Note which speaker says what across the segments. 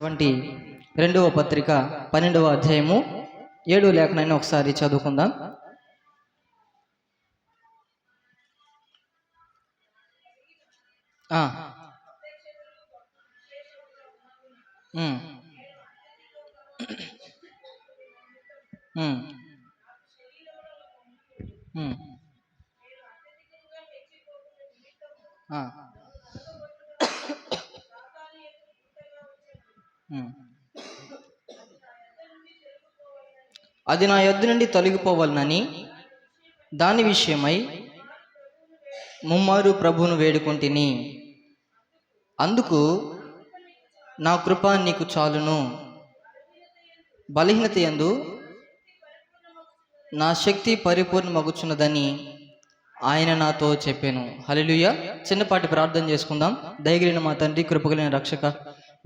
Speaker 1: వంటి 2వ పత్రిక 12వ అధ్యాయము 7 లేఖనాన్ని ఒకసారి చదువుకుందాం. అది నా యొద్ద నుండి తొలగిపోవాలనని దాని విషయమై ముమ్మారు ప్రభువును వేడుకుంటుని. అందుకు నా కృప నీకు చాలును, బలహీనత యందు నా శక్తి పరిపూర్ణమగుచున్నదని ఆయన నాతో చెప్పాను. హల్లెలూయా. చిన్నపాటి ప్రార్థన చేసుకుందాం. దయగలిగిన మా తండ్రి, కృపగలిగిన రక్షక,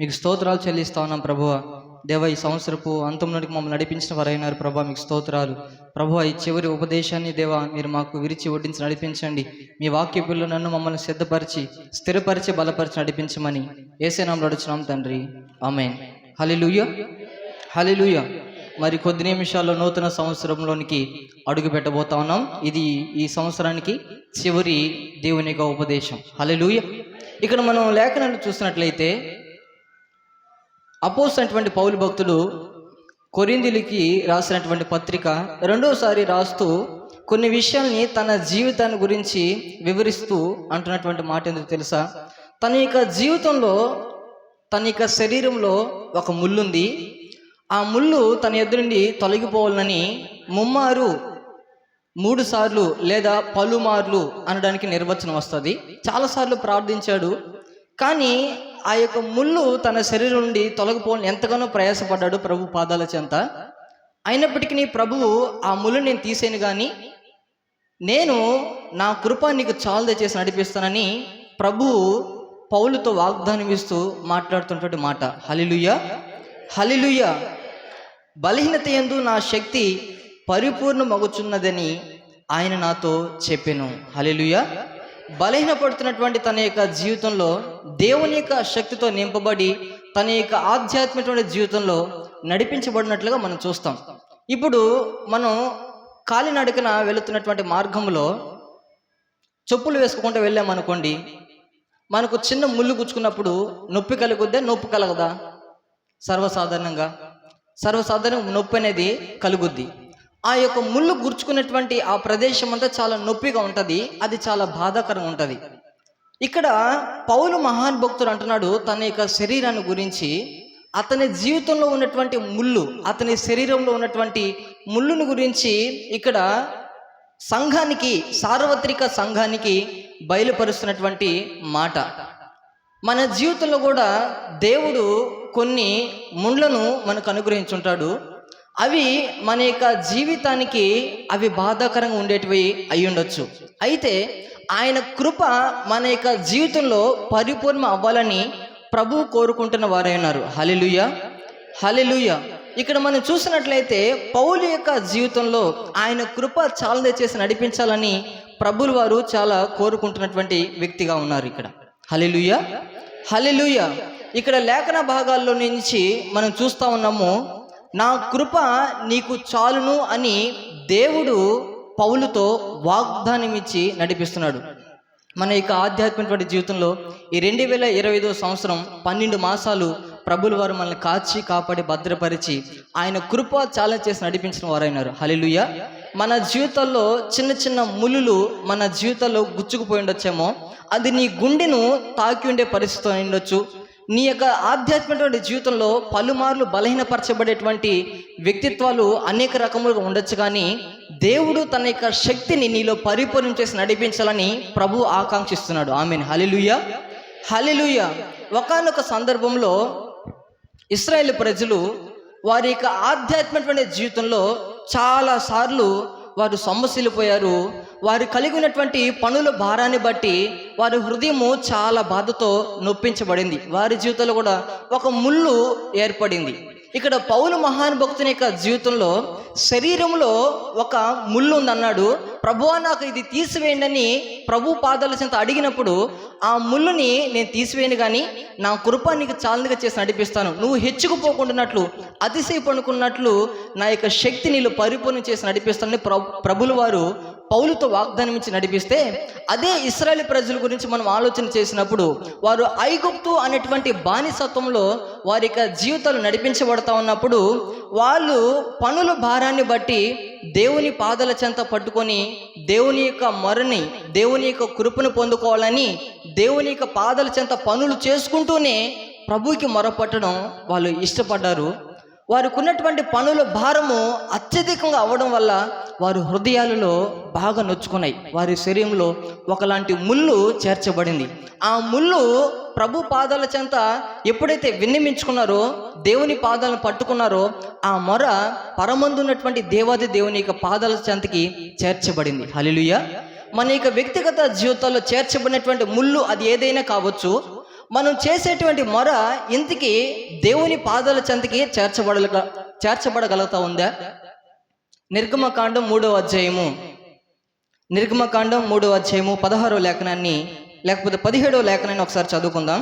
Speaker 1: మీకు స్తోత్రాలు చెల్లిస్తా ఉన్నాం ప్రభువా. దేవ, ఈ సంవత్సరపు అంతంలోనికి మమ్మల్ని నడిపించిన వారైనారు ప్రభా, మీకు స్తోత్రాలు ప్రభువా. ఈ చివరి ఉపదేశాన్ని దేవా మీరు మాకు విరిచి వడ్డించి నడిపించండి. మీ వాక్య పిల్లలు నన్ను మమ్మల్ని సిద్ధపరిచి స్థిరపరిచి బలపరిచి నడిపించమని యేసే నామములో అడుగుచున్నాం తండ్రి, ఆమేన్. హల్లెలూయా, హల్లెలూయా. మరి కొద్ది నిమిషాల్లో నూతన సంవత్సరంలోనికి అడుగు పెట్టబోతా ఉన్నాం. ఇది ఈ సంవత్సరానికి చివరి దేవునిగా ఉపదేశం. హల్లెలూయా. ఇక్కడ మనం లేఖనాన్ని చూసినట్లయితే అపోస్తలుడైనటువంటి పౌలు భక్తుడు కొరింథీయులకి రాసినటువంటి పత్రిక రెండోసారి రాస్తూ కొన్ని విషయాల్ని తన జీవితాన్ని గురించి వివరిస్తూ అంటున్నటువంటి మాట ఎందుకు తెలుసా? తన యొక్క జీవితంలో, తన యొక్క శరీరంలో ఒక ముళ్ళుంది. ఆ ముళ్ళు తన ఎదురు నుండి తొలగిపోవాలని ముమ్మారు, 3 సార్లు లేదా పలుమార్లు అనడానికి నిర్వచనం వస్తుంది. చాలాసార్లు ప్రార్థించాడు, కానీ ఆ యొక్క ముళ్ళు తన శరీరం నుండి తొలగిపోవాలని ఎంతగానో ప్రయాసపడ్డాడు ప్రభు పాదాల చెంత. అయినప్పటికీ ప్రభువు ఆ ముళ్ళు నేను తీసేను, కానీ నేను నా కృప నీకు చాలు దయచేసి నడిపిస్తానని ప్రభువు పౌలుతో వాగ్దానం ఇస్తూ మాట్లాడుతున్నటువంటి మాట. హల్లెలూయా, హల్లెలూయా. బలహీనత యందు నా శక్తి పరిపూర్ణమగుచున్నదని ఆయన నాతో చెప్పెను. హల్లెలూయా. బలహీనపడుతున్నటువంటి తన యొక్క జీవితంలో దేవుని యొక్క శక్తితో నింపబడి తన యొక్క ఆధ్యాత్మికమైన జీవితంలో నడిపించబడినట్లుగా మనం చూస్తాం. ఇప్పుడు మనం కాలినడకన వెళుతున్నటువంటి మార్గంలో చెప్పులు వేసుకుంటూ వెళ్ళామనుకోండి, మనకు చిన్న ముళ్ళు గుచ్చుకున్నప్పుడు నొప్పి కలుగుద్దా, నొప్పి కలగదా? సర్వసాధారణంగా నొప్పి అనేది కలుగుద్ది. ఆ యొక్క ముళ్ళు గుర్చుకున్నటువంటి ఆ ప్రదేశం అంతా చాలా నొప్పిగా ఉంటుంది, అది చాలా బాధాకరంగా ఉంటుంది. ఇక్కడ పౌలు మహానుభక్తుడు అంటున్నాడు తన యొక్క శరీరాన్ని గురించి, అతని జీవితంలో ఉన్నటువంటి ముళ్ళు, అతని శరీరంలో ఉన్నటువంటి ముళ్ళును గురించి ఇక్కడ సంఘానికి, సార్వత్రిక సంఘానికి బయలుపరుస్తున్నటువంటి మాట. మన జీవితంలో కూడా దేవుడు కొన్ని ముండ్లను మనకు అనుగ్రహించుంటాడు. అవి మన యొక్క జీవితానికి అవి బాధాకరంగా ఉండేటివి అయి ఉండొచ్చు. అయితే ఆయన కృప మన యొక్క జీవితంలో పరిపూర్ణ అవ్వాలని ప్రభువు కోరుకుంటున్న వారై ఉన్నారు. హల్లెలూయా, హల్లెలూయా. ఇక్కడ మనం చూసినట్లయితే పౌలు యొక్క జీవితంలో ఆయన కృప చాలా దయచేసి నడిపించాలని ప్రభువుల వారు చాలా కోరుకుంటున్నటువంటి వ్యక్తిగా ఉన్నారు ఇక్కడ. హల్లెలూయా, హల్లెలూయా. ఇక్కడ లేఖన భాగాల్లో నుంచి మనం చూస్తూ ఉన్నాము, నా కృప నీకు చాలును అని దేవుడు పౌలుతో వాగ్దానం ఇచ్చి నడిపిస్తున్నాడు. మన యొక్క ఆధ్యాత్మిక జీవితంలో ఈ 2025వ సంవత్సరం 12 మాసాలు ప్రభుల వారు మనల్ని కాచి కాపాడి భద్రపరిచి ఆయన కృప చాలా చేసి నడిపించిన వారైనారు. హల్లెలూయా. మన జీవితాల్లో చిన్న చిన్న ముళ్ళులు మన జీవితాల్లో గుచ్చుకుపోయి ఉండొచ్చేమో, అది నీ గుండెను తాకి ఉండే పరిస్థితి ఉండొచ్చు. నీ యొక్క ఆధ్యాత్మిక జీవితంలో పలుమార్లు బలహీనపరచబడేటువంటి వ్యక్తిత్వాలు అనేక రకములుగా ఉండొచ్చు, కానీ దేవుడు తన యొక్క శక్తిని నీలో పరిపూర్ణం చేసి నడిపించాలని ప్రభు ఆకాంక్షిస్తున్నాడు. ఆమేన్. హల్లెలూయా, హల్లెలూయా. ఒకానొక సందర్భంలో ఇశ్రాయేలు ప్రజలు వారి యొక్క ఆధ్యాత్మికమైన జీవితంలో చాలాసార్లు వారు సొమ్మసిల్లిపోయారు. వారు కలిగి ఉన్నటువంటి పనుల భారాన్ని బట్టి వారి హృదయము చాలా బాధతో నొప్పించబడింది. వారి జీవితంలో కూడా ఒక ముళ్ళు ఏర్పడింది. ఇక్కడ పౌలు మహానుభక్తుని యొక్క జీవితంలో శరీరంలో ఒక ముళ్ళు ఉందన్నాడు. ప్రభువా నాకు ఇది తీసివేయండి అని ప్రభు పాదాల చెంత అడిగినప్పుడు ఆ ముళ్ళుని నేను తీసివేయను కానీ నా కృప నీకు చాలందుగా చేసి నడిపిస్తాను, నువ్వు హెచ్చుకుపోకుండానట్లు అతిశయపడుకున్నట్లు నా యొక్క శక్తి నీళ్ళు పరిపూర్ణం చేసి నడిపిస్తానని ప్రభుల వారు పౌలుతో వాగ్దానం ఇచ్చి నడిపిస్తే, అదే ఇశ్రాయేలు ప్రజల గురించి మనం ఆలోచన చేసినప్పుడు వారు ఐగుప్తు అనేటువంటి బానిసత్వంలో వారి యొక్క జీవితాలు నడిపించబడతా ఉన్నప్పుడు వాళ్ళు పనుల భారాన్ని బట్టి దేవుని పాదాల చెంత పట్టుకొని దేవుని యొక్క మొరని, దేవుని యొక్క కృపను పొందుకోవాలని దేవుని యొక్క పాదాల చెంత పనులు చేసుకుంటూనే ప్రభువుకి మొరపట్టడం వాళ్ళు ఇష్టపడ్డారు. వారికి ఉన్నటువంటి పనుల భారము అత్యధికంగా అవ్వడం వల్ల వారి హృదయాలలో బాగా నొచ్చుకున్నాయి. వారి శరీరంలో ఒకలాంటి ముళ్ళు చేర్చబడింది. ఆ ముళ్ళు ప్రభు పాదాల చెంత ఎప్పుడైతే విన్నమించుకున్నారో, దేవుని పాదాలను పట్టుకున్నారో, ఆ మొర పరమందున్నటువంటి దేవాది దేవుని యొక్క పాదాల చెంతకి చేర్చబడింది. హల్లెలూయా. మన యొక్క వ్యక్తిగత జీవితాల్లో చేర్చబడినటువంటి ముళ్ళు అది ఏదైనా కావచ్చు. మనం చేసేటువంటి మొర ఇంతకీ దేవుని పాదాల చెంతకి చేర్చబడగలుగుతా ఉందా? నిర్గమకాండం 3వ అధ్యాయము 16వ లేఖనాన్ని లేకపోతే 17వ లేఖనాన్ని ఒకసారి చదువుకుందాం.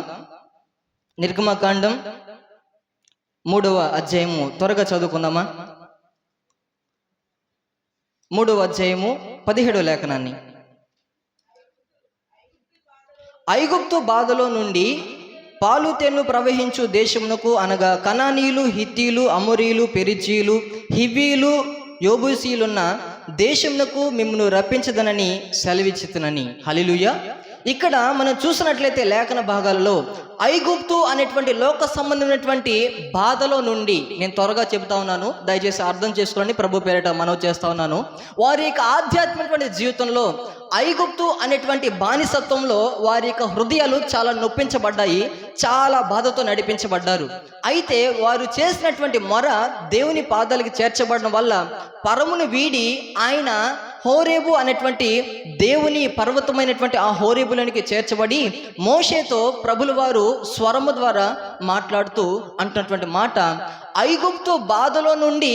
Speaker 1: నిర్గమకాండం 3వ అధ్యాయము త్వరగా చదువుకుందామా? 3వ అధ్యాయము 17వ లేఖనాన్ని. ఐగుప్తు బాధలో నుండి పాలు తేనెలు ప్రవహించు దేశమునకు, అనగా కనానీయులు, హిత్తీలు, అమోరీలు, పెరిజీలు, హివ్వీలు, యోబూసీలున్న దేశమునకు మిమ్మల్ని రప్పించదనని సెలవిచ్చితునని. హల్లెలూయా. ఇక్కడ మనం చూసినట్లయితే లేఖన భాగాలలో ఐగుప్తు అనేటువంటి లోక సంబంధమైనటువంటి బాధలో నుండి, నేను త్వరగా చెబుతా ఉన్నాను, దయచేసి అర్థం చేసుకోండి, ప్రభు పేరిట మనవి చేస్తా ఉన్నాను. వారి యొక్క ఆధ్యాత్మికమైన జీవితంలో ఐగుప్తు అనేటువంటి బానిసత్వంలో వారి యొక్క హృదయాలు చాలా నొప్పించబడ్డాయి, చాలా బాధతో నడిపించబడ్డారు. అయితే వారు చేసినటువంటి మొర దేవుని పాదాలకి చేర్చబడడం వల్ల పరమును వీడి ఆయన హోరేబు అనేటువంటి దేవుని పర్వతమైనటువంటి ఆ హోరేబులోనికి చేర్చబడి మోషేతో ప్రభుల వారు స్వరము ద్వారా మాట్లాడుతూ అంటున్నటువంటి మాట, ఐగుప్తు బాధలో నుండి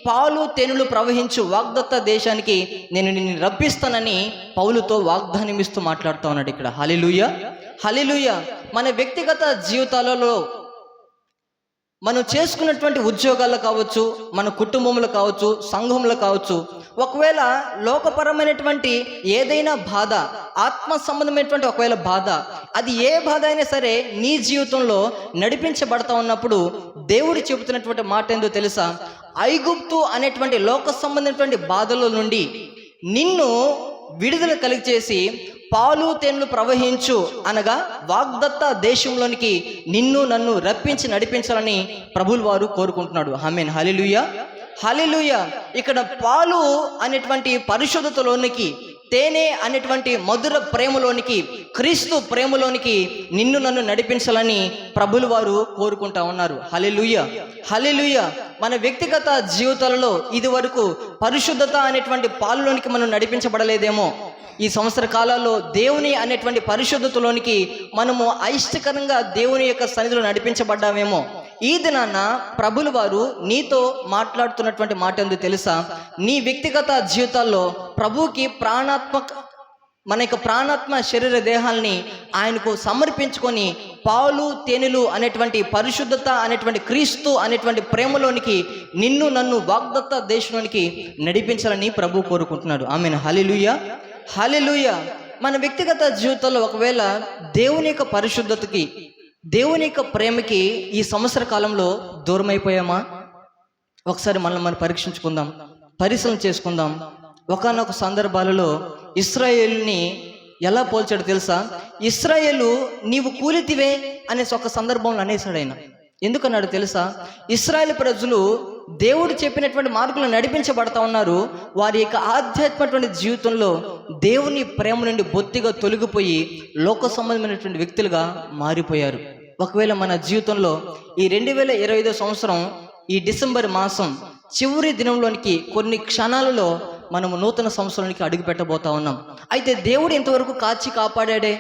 Speaker 1: పాలు తేనెలు ప్రవహించు వాగ్దత్త దేశానికి నేను నిన్ను రప్పిస్తానని పౌలుతో వాగ్దానం ఇస్తూ మాట్లాడుతూ ఉన్నాడు ఇక్కడ. హల్లెలూయా. హల్లెలూయా. మన వ్యక్తిగత జీవితాలలో మనం చేసుకున్నటువంటి ఉద్యోగాలు కావచ్చు, మన కుటుంబంలో కావచ్చు, సంఘంలో కావచ్చు, ఒకవేళ లోకపరమైనటువంటి ఏదైనా బాధ, ఆత్మ సంబంధమైనటువంటి ఒకవేళ బాధ, అది ఏ బాధ అయినా సరే నీ జీవితంలో నడిపించబడతా ఉన్నప్పుడు దేవుడు చెబుతున్నటువంటి మాట ఏందో తెలుసా? ఐగుప్తు అనేటువంటి లోక సంబంధమైనటువంటి బాధల నుండి నిన్ను విడుదల కలిగచేసి పాలు తేనెలు ప్రవహించు అనగా వాగ్దత్త దేశంలోనికి నిన్ను నన్ను రప్పించి నడిపించాలని ప్రభువుల వారు కోరుకుంటున్నాడు. ఆమేన్. హల్లెలూయా. హల్లెలూయా. ఇక్కడ పాలు అనేటువంటి పరిశుద్ధతలోనికి, తేనె అనేటువంటి మధుర ప్రేమలోనికి, క్రీస్తు ప్రేమలోనికి నిన్ను నన్ను నడిపించాలని ప్రభువుల వారు కోరుకుంటా ఉన్నారు. హల్లెలూయా. హల్లెలూయా. మన వ్యక్తిగత జీవితాలలో ఇది వరకు పరిశుద్ధత అనేటువంటి పాలులోనికి మనం నడిపించబడలేదేమో. ఈ సంవత్సర కాలాల్లో దేవుని అనేటువంటి పరిశుద్ధతలోనికి మనము అయిష్టకరంగా దేవుని యొక్క సన్నిధిలో నడిపించబడ్డామేమో. ఈ దినాన ప్రభువుల వారు నీతో మాట్లాడుతున్నటువంటి మాట ఏందో తెలుసా? నీ వ్యక్తిగత జీవితాల్లో ప్రభువుకి మన యొక్క ప్రాణాత్మ శరీర దేహాల్ని ఆయనకు సమర్పించుకొని పాలు తేనెలు అనేటువంటి పరిశుద్ధత అనేటువంటి క్రీస్తు అనేటువంటి ప్రేమలోనికి నిన్ను నన్ను వాగ్దత్త దేశంలోనికి నడిపించాలని ప్రభు కోరుకుంటున్నాడు. ఆమేన్. హల్లెలూయా. హల్లెలూయా. మన వ్యక్తిగత జీవితంలో ఒకవేళ దేవుని యొక్క పరిశుద్ధతకి, దేవుని యొక్క ప్రేమకి ఈ సంవత్సర కాలంలో దూరం అయిపోయామా? ఒకసారి మనల్ని మనం పరీక్షించుకుందాం, పరిశీలన చేసుకుందాం. ఒకానొక సందర్భాలలో ఇశ్రాయేలుని ఎలా పోల్చాడు తెలుసా? ఇశ్రాయేలు నీవు కూలితివే అనేసి ఒక సందర్భంలో అనేసాడు ఆయన. ఎందుకన్నాడు తెలుసా? ఇశ్రాయేలు ప్రజలు దేవుడు చెప్పినటువంటి మార్గంలో నడిపించబడతా ఉన్నారు. వారి యొక్క ఆధ్యాత్మికటువంటి జీవితంలో దేవుని ప్రేమ నుండి బొత్తిగా తొలగిపోయి లోక సంబంధమైనటువంటి వ్యక్తులుగా మారిపోయారు. ఒకవేళ మన జీవితంలో ఈ 2025 సంవత్సరం ఈ డిసెంబర్ మాసం చివరి దినంలోనికి కొన్ని క్షణాలలో మనము నూతన సంవత్సరానికి అడుగు పెట్టబోతా ఉన్నాం. అయితే దేవుడు ఇంతవరకు కాచి కాపాడాడే.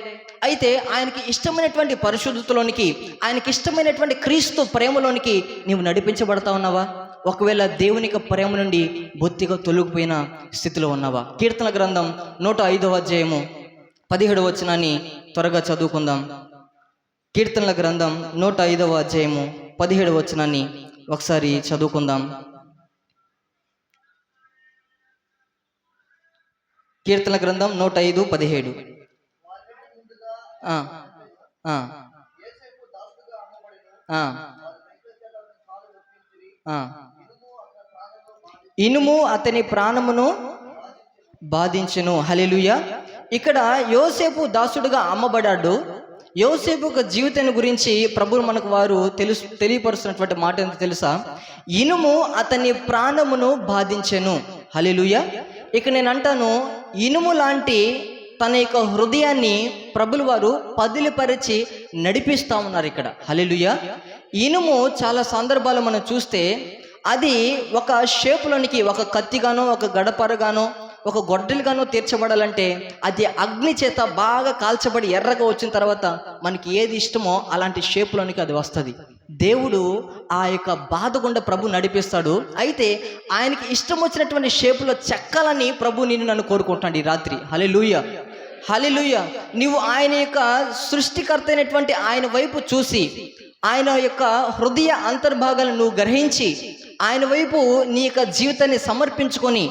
Speaker 1: అయితే ఆయనకి ఇష్టమైనటువంటి పరిశుద్ధతలోనికి, ఆయనకి ఇష్టమైనటువంటి క్రీస్తు ప్రేమలోనికి నీవు నడిపించబడతా ఉన్నావా? ఒకవేళ దేవుని యొక్క ప్రేమ నుండి బొత్తిగా తొలగిపోయిన స్థితిలో ఉన్నావా? కీర్తన గ్రంథం 105వ అధ్యాయము 17వ వచనాన్ని త్వరగా చదువుకుందాం. కీర్తనల గ్రంథం 105వ అధ్యాయము 17వ వచనాన్ని ఒకసారి చదువుకుందాం. కీర్తన గ్రంథం 105:17. ఇనుము అతని ప్రాణమును బాధించెను. హల్లెలూయా. ఇక్కడ యోసేపు దాసుడుగా అమ్మబడ్డాడు. యోసేపు యొక్క జీవితాన్ని గురించి ప్రభువు మనకు వారు తెలియపరుస్తున్నటువంటి మాట ఏంటో తెలుసా? ఇనుము అతని ప్రాణమును బాధించెను. హల్లెలూయా. ఇక నేను అంటాను, ఇనుము లాంటి తన యొక్క హృదయాన్ని ప్రభులు వారు పదిలిపరిచి నడిపిస్తూ ఉన్నారు ఇక్కడ. హల్లెలూయా. ఇనుము చాలా సందర్భాలు మనం చూస్తే అది ఒక షేపులోనికి, ఒక కత్తిగానో, ఒక గడపరగానో, ఒక గొడ్డలిగానో తీర్చబడాలంటే అది అగ్ని చేత బాగా కాల్చబడి ఎర్రగా వచ్చిన తర్వాత మనకి ఏది ఇష్టమో అలాంటి షేపులోనికి అది వస్తుంది. దేవుడు ఆ యొక్క బాధ గుండా ప్రభు నడిపిస్తాడు. అయితే ఆయనకి ఇష్టం వచ్చినటువంటి షేపులో చెక్కాలని ప్రభు నన్ను కోరుకుంటాడు ఈ రాత్రి. హల్లెలూయా. హల్లెలూయా. నువ్వు ఆయన యొక్క సృష్టికర్త అయినటువంటి ఆయన వైపు చూసి, ఆయన యొక్క హృదయ అంతర్భాగాలను నువ్వు గ్రహించి, ఆయన వైపు నీ యొక్క జీవితాన్ని సమర్పించుకొని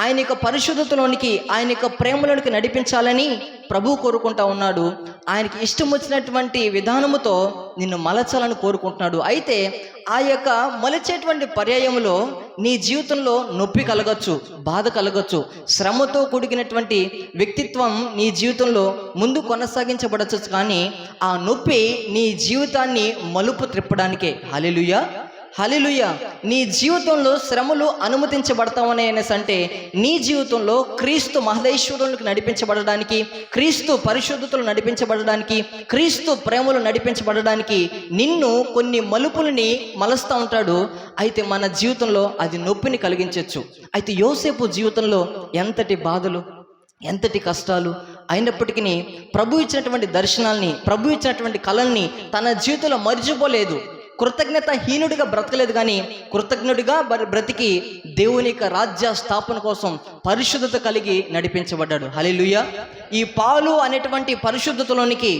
Speaker 1: ఆయన యొక్క పరిశుద్ధతలోనికి, ఆయన యొక్క ప్రేమలోనికి నడిపించాలని ప్రభు కోరుకుంటా ఉన్నాడు. ఆయనకి ఇష్టం వచ్చినటువంటి విధానముతో నిన్ను మలచాలని కోరుకుంటున్నాడు. అయితే ఆ యొక్క మలిచేటువంటి పర్యాయంలో నీ జీవితంలో నొప్పి కలగచ్చు, బాధ కలగచ్చు, శ్రమతో కూడినటువంటి వ్యక్తిత్వం నీ జీవితంలో ముందు కొనసాగించబడచ్చు. కానీ ఆ నొప్పి నీ జీవితాన్ని మలుపు త్రిప్పడానికే. హల్లెలూయా. హల్లెలూయా. నీ జీవితంలో శ్రమలు అనుమతించబడతామని అంటే నీ జీవితంలో క్రీస్తు మహదేశ్వరునికి నడిపించబడడానికి, క్రీస్తు పరిశుద్ధతలు నడిపించబడడానికి, క్రీస్తు ప్రేమలు నడిపించబడడానికి నిన్ను కొన్ని మలుపులని మలుస్తూ ఉంటాడు. అయితే మన జీవితంలో అది నొప్పిని కలిగించవచ్చు. అయితే యోసేపు జీవితంలో ఎంతటి బాధలు, ఎంతటి కష్టాలు అయినప్పటికీ ప్రభు ఇచ్చినటువంటి దర్శనాల్ని, ప్రభు ఇచ్చినటువంటి కళల్ని తన జీవితంలో మర్చిపోలేదు. కృతజ్ఞతాహీనుడిగా బ్రతకలేదు, కానీ కృతజ్ఞుడిగా బ్రతికి దేవుని యొక్క రాజ్య స్థాపన కోసం పరిశుద్ధత కలిగి నడిపించబడ్డాడు. హల్లెలూయా. ఈ పాలు అనేటువంటి పరిశుద్ధతలోనికి,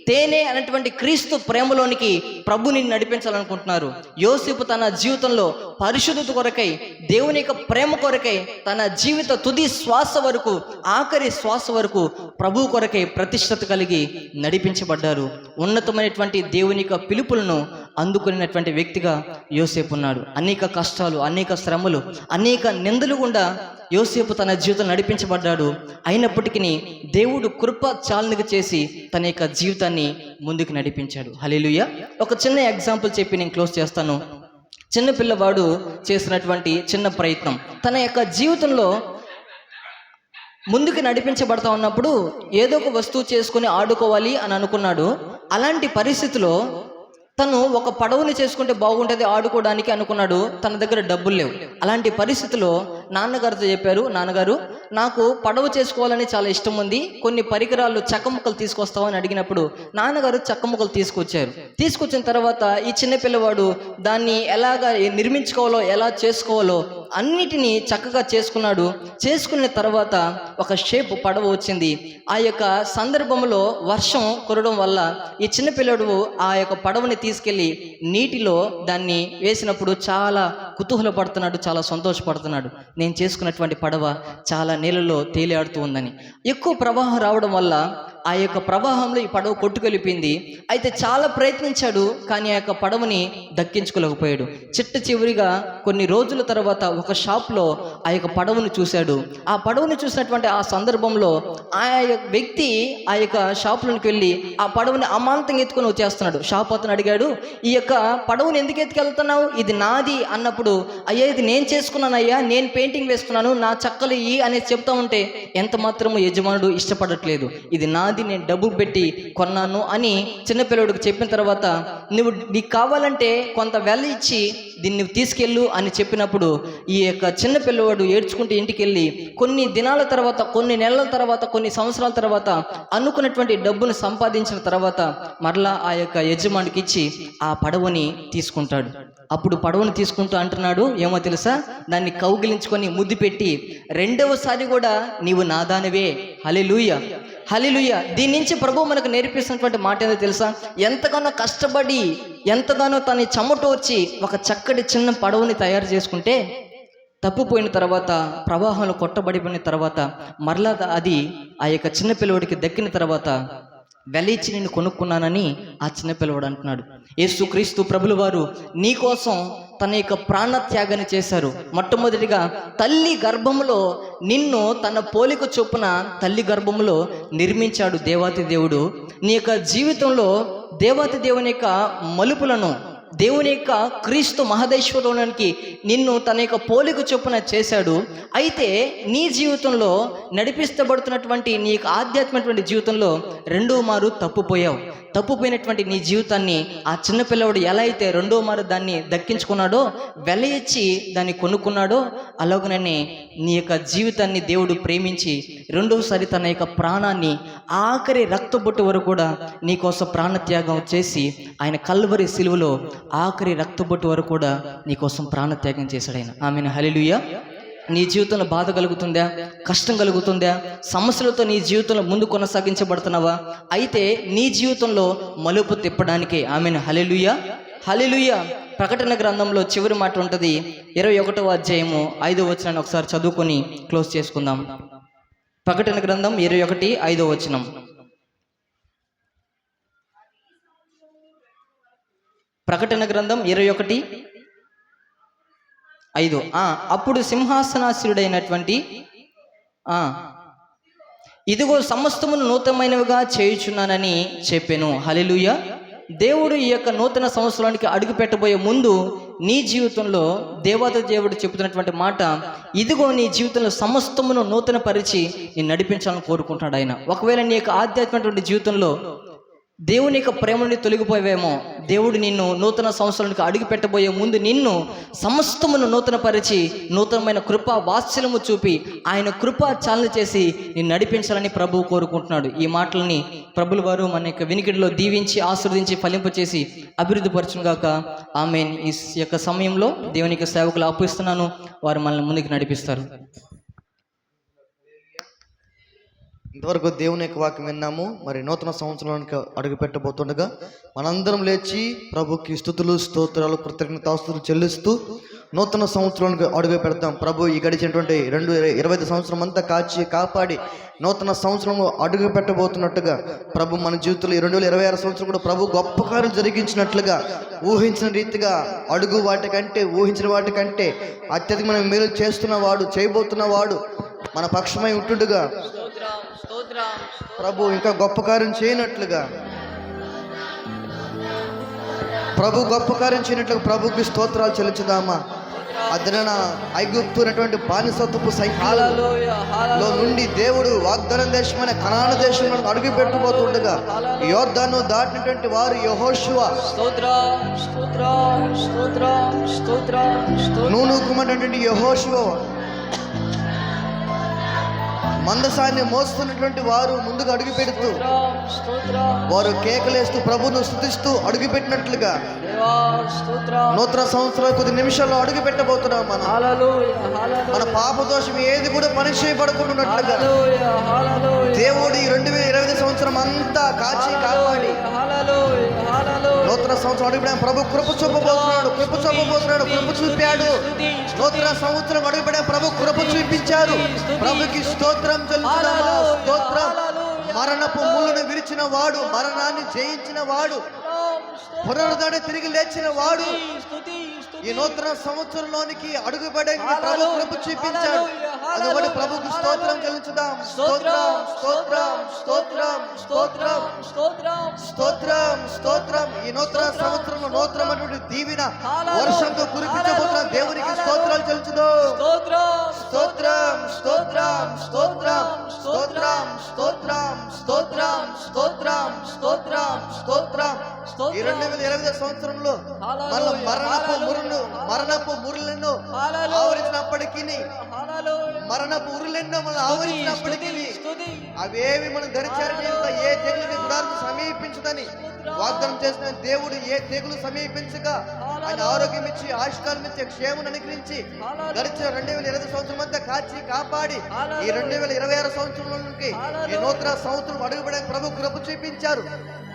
Speaker 1: తేనె అనేటువంటి క్రీస్తు ప్రేమలోనికి ప్రభుని నడిపించాలనుకుంటున్నారు. యోసేపు తన జీవితంలో పరిశుద్ధత కొరకై, దేవుని యొక్క ప్రేమ కొరకై తన జీవిత తుది శ్వాస వరకు, ఆఖరి శ్వాస వరకు ప్రభు కొరకై ప్రతిష్టత కలిగి నడిపించబడ్డారు. ఉన్నతమైనటువంటి దేవుని యొక్క పిలుపులను అందుకునేటువంటి వ్యక్తిగా యోసేపు ఉన్నాడు. అనేక కష్టాలు, అనేక శ్రమలు, అనేక నిందలు గుండా యోసేపు తన జీవితం నడిపించబడ్డాడు. అయినప్పటికీ దేవుడు కృప చాలనగా చేసి తన యొక్క జీవితాన్ని ముందుకు నడిపించాడు. హల్లెలూయా. ఒక చిన్న ఎగ్జాంపుల్ చెప్పి నేను క్లోజ్ చేస్తాను. చిన్న పిల్లవాడు చేసినటువంటి చిన్న ప్రయత్నం తన యొక్క జీవితంలో ముందుకు నడిపించబడతా ఉన్నప్పుడు ఏదో ఒక వస్తువు చేసుకొని ఆడుకోవాలి అని అనుకున్నాడు. అలాంటి పరిస్థితిలో తను ఒక పడవని చేసుకుంటే బాగుంటుంది ఆడుకోవడానికి అనుకున్నాడు. తన దగ్గర డబ్బులు లేవు. అలాంటి పరిస్థితిలో నాన్నగారితో చెప్పారు, నాన్నగారు నాకు పడవ చేసుకోవాలని చాలా ఇష్టం ఉంది, కొన్ని పరికరాలు చెక్క ముక్కలు తీసుకొస్తావని అడిగినప్పుడు నాన్నగారు చెక్క ముక్కలు తీసుకొచ్చిన తర్వాత ఈ చిన్న పిల్లవాడు దాన్ని ఎలాగా నిర్మించుకోవాలో, ఎలా చేసుకోవాలో అన్నిటినీ చక్కగా చేసుకున్న తర్వాత ఒక షేప్ పడవ వచ్చింది. ఆ యొక్క సందర్భంలో వర్షం కురవడం వల్ల ఈ చిన్న పిల్లడు ఆ యొక్క పడవని తీసుకెళ్ళి నీటిలో దాన్ని వేసినప్పుడు చాలా కుతూహలపడుతున్నాడు, చాలా సంతోషపడుతున్నాడు. నేను చేసుకున్నటువంటి పడవ చాలా నీళ్ళలో తేలియాడుతూ ఉందని. ఎక్కువ ప్రవాహం రావడం వల్ల ఆ యొక్క ప్రవాహంలో ఈ పడవ కొట్టుకెళ్ళిపోయింది. అయితే చాలా ప్రయత్నించాడు, కానీ ఆ యొక్క పడవని దక్కించుకోలేకపోయాడు. చివరిగా కొన్ని రోజుల తర్వాత ఒక షాప్లో ఆ యొక్క పడవను చూశాడు. ఆ పడవను చూసినటువంటి ఆ సందర్భంలో ఆ వ్యక్తి ఆ యొక్క షాప్లోకి వెళ్ళి ఆ పడవని అమాంతంగా ఎత్తుకొని వచ్చేస్తున్నాడు. షాప్ అతను అడిగాడు, ఈ యొక్క పడవని ఎందుకు ఎత్తుకెళ్తున్నావు, ఇది నాది అన్నప్పుడు, అయ్యా ఇది నేను చేసుకున్నానయ్యా, నేను పెయింటింగ్ వేసుకున్నాను, నా చక్కలు ఇయ్యి అనేది చెప్తా ఉంటే ఎంత మాత్రము యజమానుడు ఇష్టపడట్లేదు. ఇది నాది నాది, నేను డబ్బు పెట్టి కొన్నాను అని చిన్నపిల్లడికి చెప్పిన తర్వాత నువ్వు నీకు కావాలంటే కొంత వెల ఇచ్చి దీన్ని తీసుకెళ్ళు అని చెప్పినప్పుడు ఈ యొక్క చిన్న పిల్లవాడు ఏడ్చుకుంటూ ఇంటికి వెళ్ళి కొన్ని దినాల తర్వాత, కొన్ని నెలల తర్వాత, కొన్ని సంవత్సరాల తర్వాత అనుకున్నటువంటి డబ్బును సంపాదించిన తర్వాత మరలా ఆ యొక్క యజమానికి ఇచ్చి ఆ పడవని తీసుకుంటాడు. అప్పుడు పడవను తీసుకుంటూ అంటున్నాడు ఏమో తెలుసా, దాన్ని కౌగిలించుకొని ముద్దు పెట్టి రెండవసారి కూడా నీవు నాదానివే, హల్లెలూయా హల్లెలూయా. దీని నుంచి ప్రభు మనకు నేర్పిస్తున్నటువంటి మాట ఏదో తెలుసా, ఎంతగానో కష్టపడి ఎంతగానో తన చెమటోర్చి ఒక చక్కటి చిన్న పడవని తయారు చేసుకుంటే తప్పిపోయిన తర్వాత, ప్రవాహంలో కొట్టబడిపోయిన తర్వాత మరలా అది ఆ యొక్క చిన్న పిల్లవాడికి దక్కిన తర్వాత వెలిచి నిన్ను కొనుక్కున్నానని ఆ చిన్న పిల్లవాడు అంటున్నాడు. యేసుక్రీస్తు ప్రభుల వారు నీ కోసం తన యొక్క ప్రాణత్యాగాన్ని చేశారు. మొట్టమొదటిగా తల్లి గర్భములో నిన్ను తన పోలిక చొప్పున తల్లి గర్భములో నిర్మించాడు దేవాతి దేవుడు. నీ యొక్క జీవితంలో దేవాతి దేవుని యొక్క మలుపులను, దేవుని యొక్క క్రీస్తు మహదేశ్వరునికి నిన్ను తన యొక్క పోలిక చొప్పున చేశాడు. అయితే నీ జీవితంలో నడిపిస్తబడుతున్నటువంటి నీ యొక్క ఆధ్యాత్మికటువంటి జీవితంలో రెండో మారు తప్పుపోయినటువంటి నీ జీవితాన్ని ఆ చిన్నపిల్లవాడు ఎలా అయితే రెండో మారు దాన్ని దక్కించుకున్నాడో, వెల ఇచ్చి దాన్ని కొనుక్కున్నాడో, అలాగనే నీ యొక్క జీవితాన్ని దేవుడు ప్రేమించి రెండోసారి తన యొక్క ప్రాణాన్ని ఆఖరి రక్తబొట్టు వరకు కూడా నీకోసం ప్రాణత్యాగం చేసి ఆయన కల్వరి సిలువలో ఆఖరి రక్తబొట్టు వరకు కూడా నీకోసం ప్రాణత్యాగం చేశాడు ఆయన. ఆమెను హల్లెలూయా. నీ జీవితంలో బాధ కలుగుతుందా, కష్టం కలుగుతుందా, సమస్యలతో నీ జీవితంలో ముందు కొనసాగించబడుతున్నావా? అయితే నీ జీవితంలో మలుపు తిప్పడానికే. ఆమెను హల్లెలూయా హల్లెలూయా. ప్రకటన గ్రంథంలో చివరి మాట ఉంటుంది, 21వ అధ్యాయము 5వ వచనాన్ని ఒకసారి చదువుకొని క్లోజ్ చేసుకుందాం. ప్రకటన గ్రంథం 21:5వ వచనం. ప్రకటన గ్రంథం 21:5. అప్పుడు సింహాసనాసీనుడైనటువంటి ఇదిగో సమస్తమును నూతనమైనవిగా చేయుచున్నానని చెప్పాను. హల్లెలూయా. దేవుడు ఈ యొక్క నూతన సంవత్సరానికి అడుగు పెట్టబోయే ముందు నీ జీవితంలో దేవత దేవుడు చెబుతున్నటువంటి మాట, ఇదిగో నీ జీవితంలో సమస్తమును నూతన పరిచి నేను నడిపించాలని కోరుకుంటాడు ఆయన. ఒకవేళ నీ యొక్క ఆధ్యాత్మికటువంటి జీవితంలో దేవుని యొక్క ప్రేమ నుండి తొలగిపోయేవేమో, దేవుడు నిన్ను నూతన సంవత్సరానికి అడుగు పెట్టబోయే ముందు నిన్ను సమస్తమును నూతన పరిచి నూతనమైన కృపా వాత్సల్యము చూపి ఆయన కృపా చాలన చేసి నిన్ను నడిపించాలని ప్రభువు కోరుకుంటున్నాడు. ఈ మాటలని ప్రభుల వారు మన యొక్క వినికిడిలో దీవించి ఆశీర్వదించి ఫలింపచేసి అభివృద్ధి పరచును గాక. ఆమేన్. ఈ యొక్క సమయంలో దేవుని యొక్క సేవకులు అప్పగిస్తున్నాను, వారు మనల్ని ముందుకు నడిపిస్తారు.
Speaker 2: ఇంతవరకు దేవుని యొక్క వాక్యం విన్నాము. మరి నూతన సంవత్సరానికి అడుగు పెట్టబోతుండగా మనందరం లేచి ప్రభుకి స్తుతులు, స్తోత్రాలు, కృతజ్ఞతాస్తుతులు చెల్లిస్తూ నూతన సంవత్సరానికి అడుగు పెడతాం. ప్రభు ఈ గడిచినటువంటి 2025 సంవత్సరం అంతా కాపాడి నూతన సంవత్సరం అడుగు పెట్టబోతున్నట్టుగా ప్రభు మన జీవితంలో 2026 సంవత్సరం కూడా ప్రభు గొప్ప కార్యం జరిగించినట్లుగా ఊహించిన రీతిగా ఊహించిన వాటికంటే అత్యధికమైన మేలు చేస్తున్నవాడు, చేయబోతున్నవాడు మన పక్షమై ఉంటుండగా ప్రభు ఇంకా గొప్ప కార్యం చేయనట్లుగా ప్రభుకి స్తోత్రాలు చెల్లించుదామా. అదన ఐగుప్తు అనేటువంటి బానిసత్వపు సైన్యాలలో నుండి దేవుడు వాగ్దానం దేశమైన కనాను దేశంలో అడుగు పెట్టబోతుండగా యోర్దాను దాటినటువంటి వారు యెహోషువ, నూను కుమారుడైనటువంటి యెహోషువ, మందసాన్ని మోస్తున్నటువంటి వారు ముందుగా అడుగు పెడుతూ వారు కేకలేస్తూ ప్రభును స్తుతిస్తూ అడుగు పెట్టినట్లుగా నూతన సంవత్సరాలు కొద్ది నిమిషాల్లో అడుగు పెట్టబోతున్నాం. మన పాప దోషం ఏది కూడా పని చేయబడకుండాన్నట్లుగా దేవుడు ఈ 2025 సంవత్సరం అంతా కాపాడి నూతన సంవత్సరం అడుగుపెట్టాం. ప్రభు కృప చూపబోతున్నాడు, కృప చూపాడు. నూతన సంవత్సరం అడుగుపెట్టాం, ప్రభు కృప చూపించారు. ప్రభుకి స్తోత్రం చెల్లించుదామా. స్తోత్రం. మరణపు ముళ్ళను విరిచిన వాడు, మరణాన్ని జయించిన వాడు, పునరుద్ధరణ తిరిగి లేచిన వాడు
Speaker 1: స్తుతి
Speaker 2: ఈ నూతన సంవత్సరంలోనికి అడుగుపడడానికి ప్రభు కృప చూపించాడు. అందువల్ల ప్రభుకు స్తోత్రం చెల్లించుదాం. స్తోత్రం స్తోత్రం స్తోత్రం స్తోత్రం
Speaker 1: స్తోత్రం
Speaker 2: స్తోత్రం స్తోత్రం. ఈ నూతన సంవత్సరంలో నూతనమైనటువంటి దీవెన వర్షంతో కురిపించబోతున్న దేవునికి స్తోత్రాలు చెల్లించుదాం. స్తోత్రం స్తోత్రం స్తోత్రం స్తోత్రం స్తోత్రం స్తోత్రం స్తోత్రం స్తోత్రం స్తోత్రం. ఈ 2020 సంవత్సరంలో మన మరణపు మురులను ఆవరించినప్పటికీ మరణపు ఉరులెన్నో మనం ఆవరించినప్పటికీ అవేవి మనం ధరించారని ఏ తెగులుని గుడాలను సమీపించదని వాగ్దానం చేసిన దేవుడు ఏ తెగులు సమీపించగా ఆయన ఆరోగ్యం ఇచ్చి ఆయుష్కాలం ఇచ్చి క్షేమను అనుగ్రహించి గడిచిన 2020 సంవత్సరం అంతా కాచి కాపాడి ఈ 2026 సంవత్సరంలోకి ఈ నూతన సంవత్సరం అడుగుపడడానికి ప్రభు కృప చూపించారు.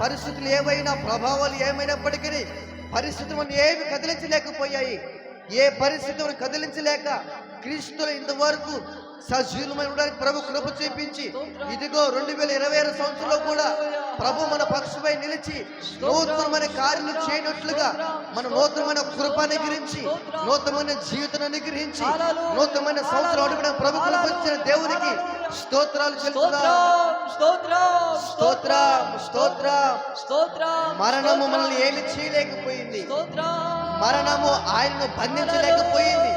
Speaker 2: పరిస్థితులు ఏమైనా ప్రభావాలు ఏమైనప్పటికీ పరిస్థితులను ఏమి కదిలించలేకపోయాయి. ఏ పరిస్థితులను కదిలించలేక క్రీస్తులు ఇంతవరకు సజీవమై ఉండడానికి ప్రభు కృప చూపించి ఇదిగో 2026 సంవత్సరంలో కూడా ప్రభు మన పక్షమై నిలిచి నూతనమైన కార్యాలు చేయనట్లుగా మన నూతనమైన కృప అనుగ్రహించి నూతనమైన జీవితాన్ని అనుగ్రహించి నూతనమైన సంవత్సరం అడుగున ప్రభు కృప ఇచ్చిన దేవునికి స్తోత్రాలు చెల్లిస్తున్నాం. స్తోత్రం స్తోత్రం స్తోత్రం. మరణము మనల్ని ఏమి చేయలేకపోయింది. మరణము ఆయనను బంధించలేకపోయింది.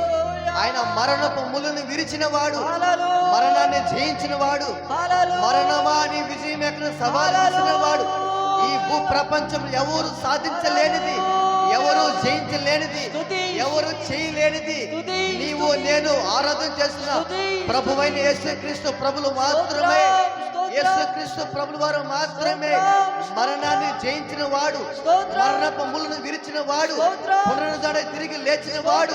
Speaker 2: ఆయన మరణపు ములను విరిచిన వాడు, మరణాన్ని జయించిన వాడు, మరణమాని విజయం ఎక్కడ సవాలు చేసిన వాడు. ఈ భూ ప్రపంచం ఎవరు సాధించలేనిది, ఎవరు జయించలేనిది, ఎవరు చేయలేనిది నీవు నేను ఆరాధన చేస్తున్న ప్రభువైన యేసుక్రీస్తు ప్రభులు మాత్రమే. యేసుక్రీస్తు ప్రభుల వారు మాత్రమే మరణాన్ని జయించిన వాడు, మరణపు ములను విరిచిన వాడు, పునరుద్ధరణ తిరిగి లేచిన వాడు.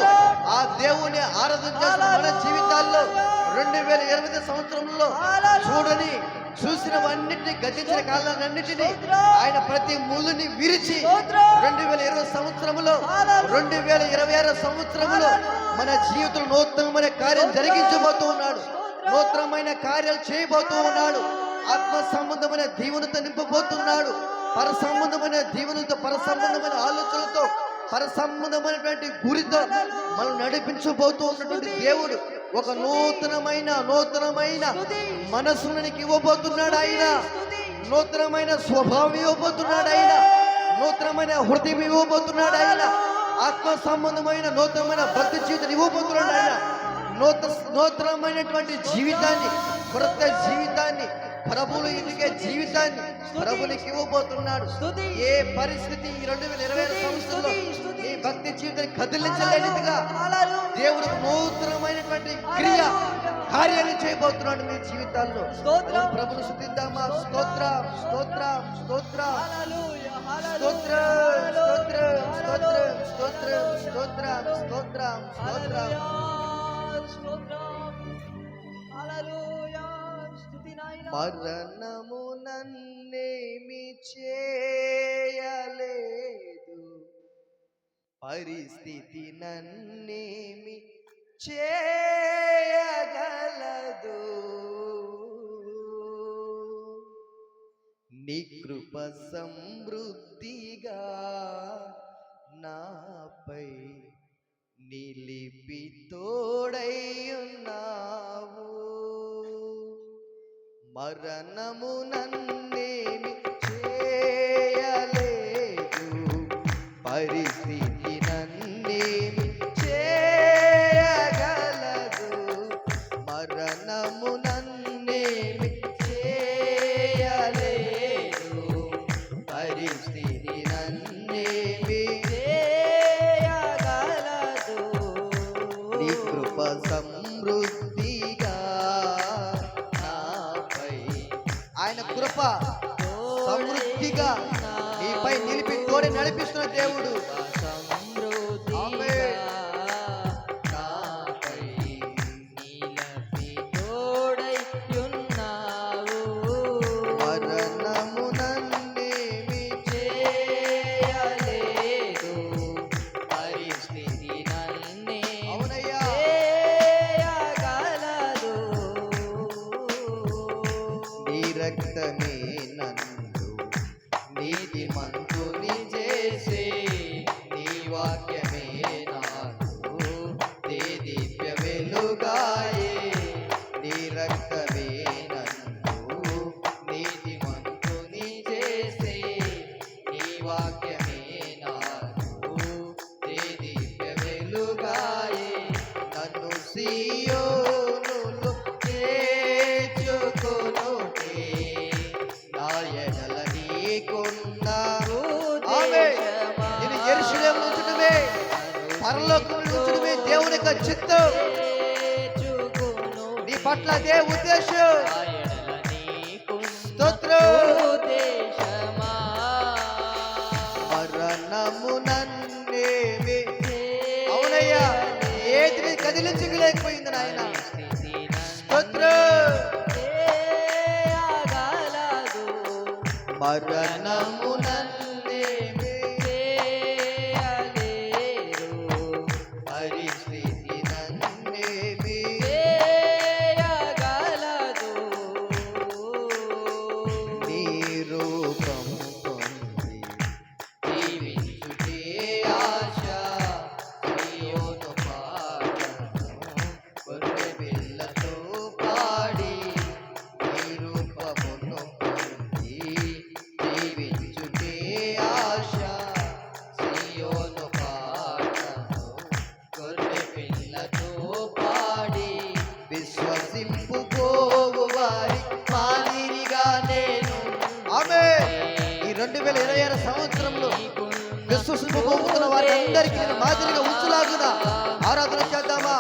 Speaker 2: ఆ దేవుని ఆరాధన చేస్తున్న మన జీవితాల్లో 2020 సంవత్సరంలో చూసినవన్నిటిని గతించిన కాలాలన్నిటినీ ఆయన ప్రతి ముళ్ళుని విరిచి 2020 సంవత్సరంలో 2026 సంవత్సరంలో మన జీవితంలో నూతనమైన కార్యం జరిగించబోతూ ఉన్నాడు. నూతనమైన కార్యాలు చేయబోతూ ఉన్నాడు. ఆత్మ సంబంధమైన దీవెనతో నింపబోతున్నాడు. పర సంబంధమైన దీవెనతో, పర సంబంధమైన ఆలోచనలతో, పర సంబంధమైనటువంటి గురితో మనం నడిపించబోతూ ఉన్నటువంటి దేవుడు ఒక నూతనమైన మనసును నీకు ఇవ్వబోతున్నాడు. ఆయన నూతనమైన స్వభావం ఇవ్వబోతున్నాడు. ఆయన నూతనమైన హృదయం ఇవ్వబోతున్నాడు. ఆయన ఆత్మ సంబంధమైన నూతనమైన భక్తి జీవితాన్ని ఇవ్వబోతున్నాడు. ఆయన నూతనమైనటువంటి జీవితాన్ని, కొత్త జీవితాన్ని, ప్రభువులు ఎదిగే జీవితాన్ని ప్రభునికి ఇవ్వబోతున్నాడు. ఏ పరిస్థితి ఈ 2020 సంవత్సరంలో నీ భక్తి జీవితాన్ని కదిలించలేనిదిగా దేవుడు నూతనమైనటువంటి కార్యాన్ని చేయబోతున్నాడు మీ జీవితాల్లో. ప్రభుని స్తుతిద్దామా? స్తోత్రం స్తోత్రం స్తోత్రం స్తోత్రం స్తోత్రం స్తోత్రం స్తోత్రం స్తోత్రం స్తోత్రం. మరణము నన్నేమి చేయలేదు, పరిస్థితి నన్నేమి చేయగలదు. నీ కృప సమృద్ధిగా నాపై నిలిపి తోడై ఉన్నావు. మరణము నన్నేమి చేయలేదు, పరిస్థితి నన్నేమి చేయగలదు. మరణము నన్నేమి చేయలేదు, పరిస్థితి నన్నేమి చేయగలదు. నీ కృప సమృద్ధిగా ఆయన కృప సమృద్ధిగా నీపై నిలిపి తోడి నడిపిస్తున్న దేవుడు. మరణము నన్నేమి చేయలేదు, పరిస్థితి నన్నే అవునయ్యా చేయగలదు. నీ రక్తమే నన్ను నీతిమంతుని చేసి సియోనులో చేర్చుకొనుటే నా ఎడల నీకున్న నేను యెరూషలేములో ఉంచడమే పరలోకంలో ఉంచడమే దేవుని యొక్క చిత్తం నీ పట్ల అదే ఉద్దేశం స్తోత్రం మరణము నన్నేమి అవునయ్యా ఏది కదిలించలేకపోయింది నాయన స్తోత్రం మరణము నన్నేమి పరిస్థితి నన్నేమి నీ రూపము పొంది జీవించుటే ఆశ సియోను పాటను గొర్రె పిల్లతో పాడి నీ రూపమును పొంది జీవించుటే ఆశ సియోను పాటను గొర్రె పిల్లతో పాడి విశ్వసింపు పోవు వారి మాదిరిగా నేను ఈ 2026 సంవత్సరంలో విశ్వసింపబోతున్న వారి అందరికీ నేను మాదిరిగా ఉంచులాగున ఆరాధన చేద్దామా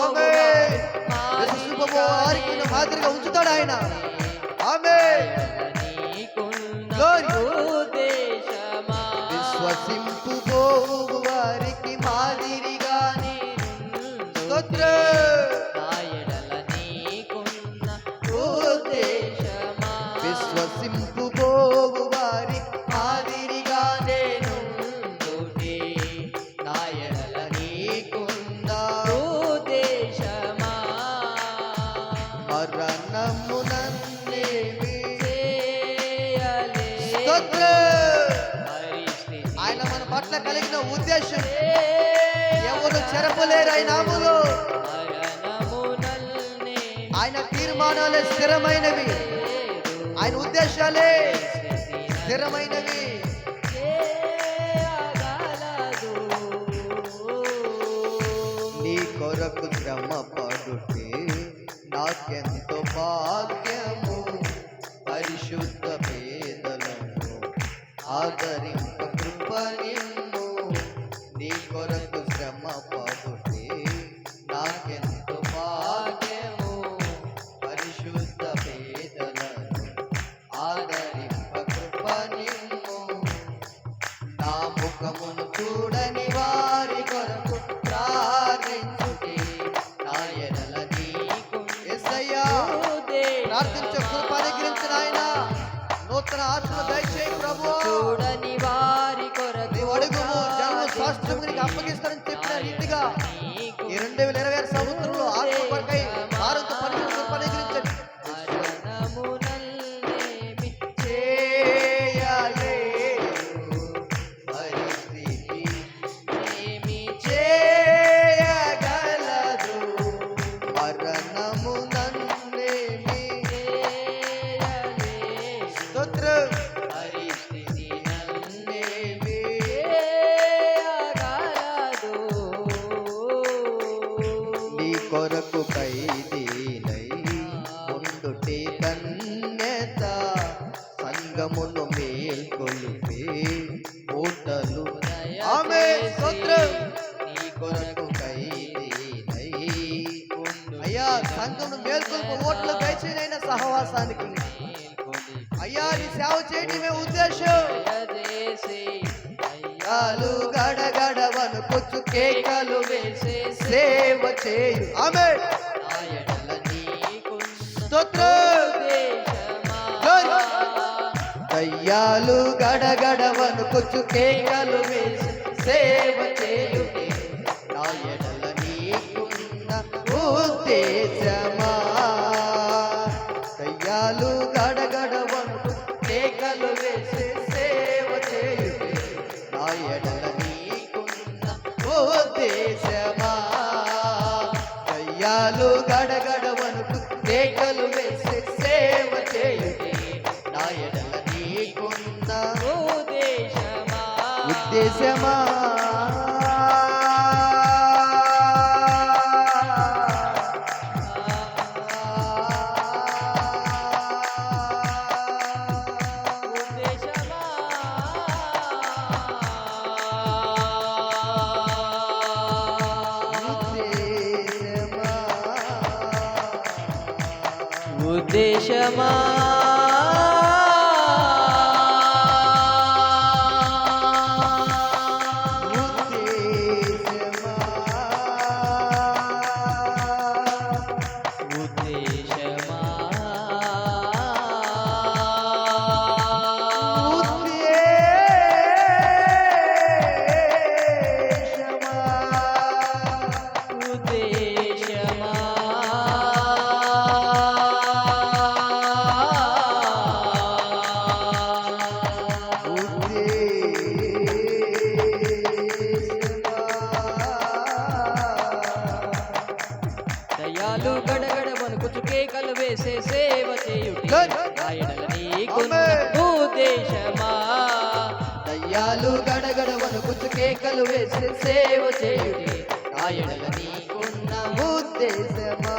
Speaker 2: ఆమేన్ విశ్వసింపబో వారికి నేను మాదిరిగా ఉంచుతాడు ఆయన ఆమేన్ విశ్వసింపు పోవు వారికి మాదిరిగా స్తోత్రం విశ్వసింపు పోవు వారి మాదిరిగా నేను నా ఎడల నీకున్న మరణము నన్నేమి స్తోత్రం ఆయన మన పట్ల కలిగిన ఉద్దేశం ఎవరు చెరపలేరు ఆయన నామములో ఆయన తీర్మానాలే స్థిరమైనవి ఆయన ఉద్దేశాలే స్థిరమైనవి నీ కొరకు శ్రమ పడుటే నాకెంతో భాగ్యము పరిశుద్ధ పేదలను ఆదరింప కృప నిన్ను నీ కొరకు శ్రమ పడుటే నాకెంతో భాగ్యము పరిశుద్ధ పేదలను ఆదరింప కృప నిన్ను నా ముఖమును చూడని వారి కొరకు ప్రార్థించుటే నా ఎడల నీకు యేసయ్యా ప్రార్థించే కృప అనుగ్రహించిన ఆయన నూతన ఆత్మ దయచేయి ప్రభువా
Speaker 1: చూడని వారి కొరకు
Speaker 2: నీవు అడుగుము జన్మ శాస్త్రము నీకు అప్పగిస్తానని చెప్పిన రీతిగా ఈ 2026 సంవత్సరంలో ఆత్మ కొరకై భారత పరిశుద్ధ కృప అనుగ్రహించండి కొరకు ఖైదీనై ఉండుటే ధన్యత సంగమును మేల్కొలిపే ఓటలు ఆమేన్ స్తోత్రం నీ కొరకు ఖైదీనై అయ్యా సంగమును మేల్కొల్పు ఓటలు దయచేయనైనా సహవాసానికి అయ్యా నీ సేవ చేయడమే ఉద్దేశం అయ్యాలు గడగడవను కొచ్చు కేకలు వేసే సేవ చేయు ఆమేన్ స్తోత్రం అయ్యాలు గడగడవను కొచ్చు కేకలు వేసే సేవ చేయు నా ఎడల నీకున్న ఉద్దేశమా అయ్యాలు గడగడవను కేకలు వేసే సేవ చేయు నా ఎడల నీకున్న ఉద్దేశమా అయ్యాలు గడగడవను కేకలు వేసే సేవ చేయు నా ఎడల నీకున్న ఉద్దేశమా
Speaker 1: ఉద్దేశమా దయాలు గడగడ వణుకుచు కేకలు వేసే సేవ చేయుటి ఆయనల నీకున్న ఉద్దేశమా దయాలు గడగడ వణుకుచు కేకలు వేసే సేవ చేయుటి ఆయనల నీకున్న ఉద్దేశమా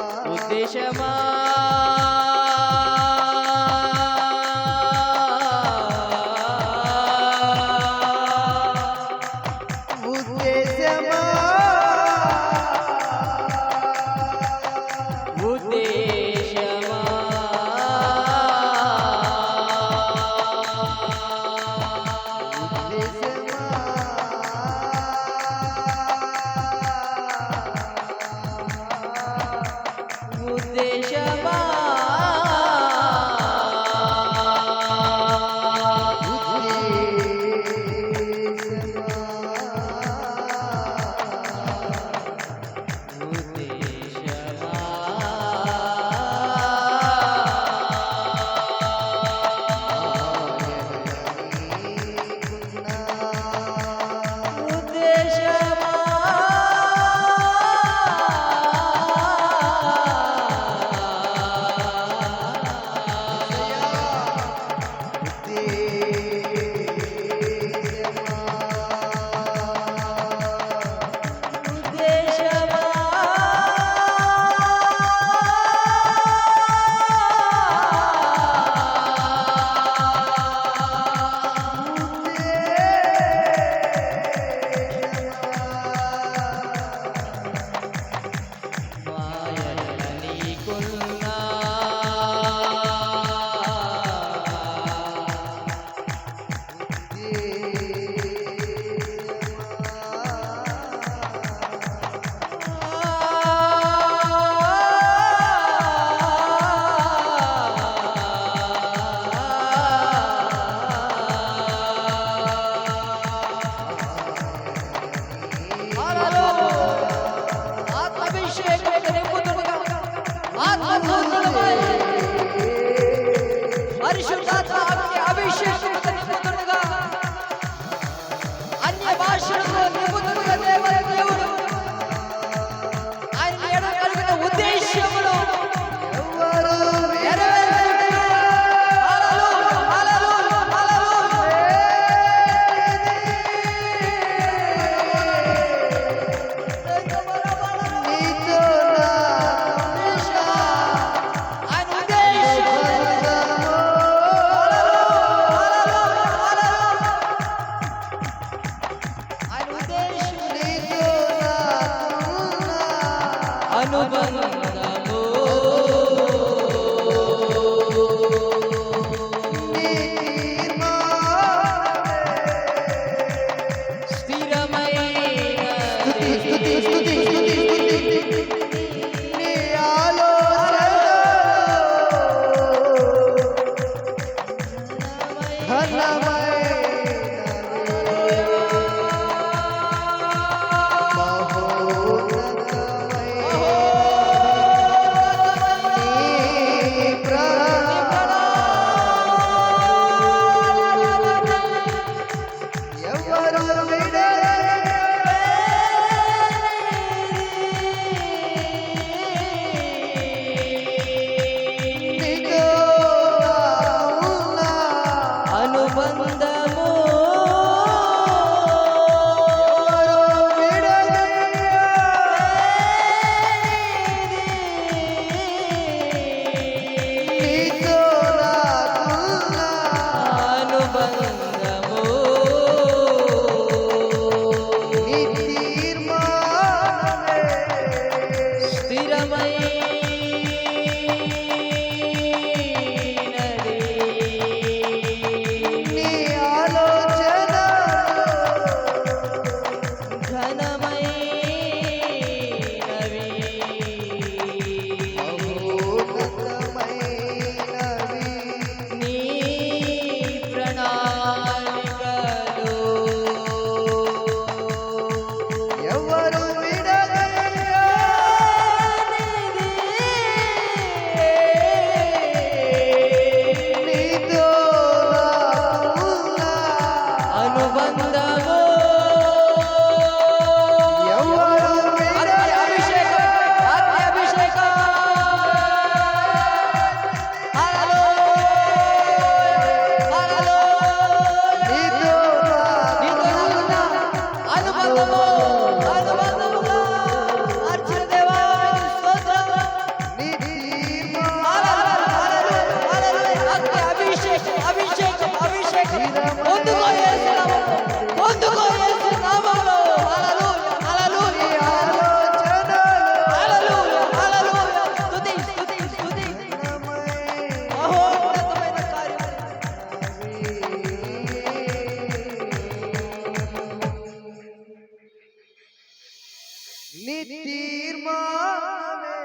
Speaker 2: నీ తీర్మానమే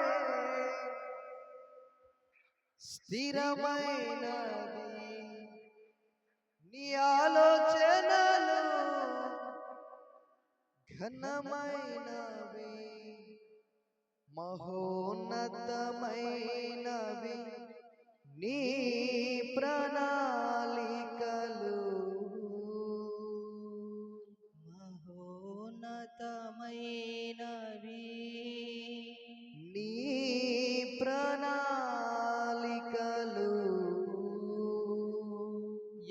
Speaker 2: స్థిరమైనది, నీ ఆలోచనలు ఘనమైనవి, మహోన్నతమైనవి నీ ప్రణాళికలు.
Speaker 1: మహోన్నతమైనవి
Speaker 2: నీ ప్రణాళికలు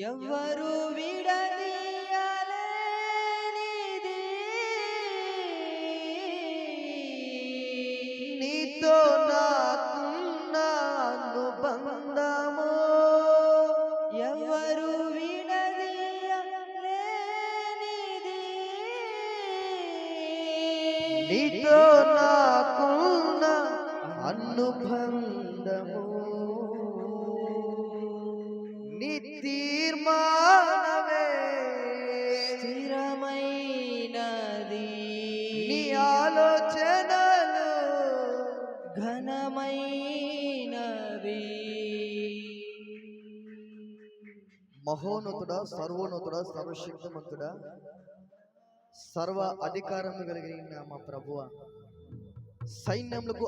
Speaker 1: ఎవ్వరు విడదీయలేనిది,
Speaker 2: నీతో నాకున్న అనుబంధము
Speaker 1: ఎవ్వరు విడదీయలేనిది,
Speaker 2: నీతో నాకున్న అనుబంధము, నీ తీర్మానమే
Speaker 1: స్థిరమైనది,
Speaker 2: నీ ఆలోచనలు
Speaker 1: ఘనమైనవి.
Speaker 2: మహోన్నతుడా, సర్వోన్నతుడా, సర్వశక్తిమంతుడా, సర్వ అధికారం కలిగిన మా ప్రభువ, సైన్యములకు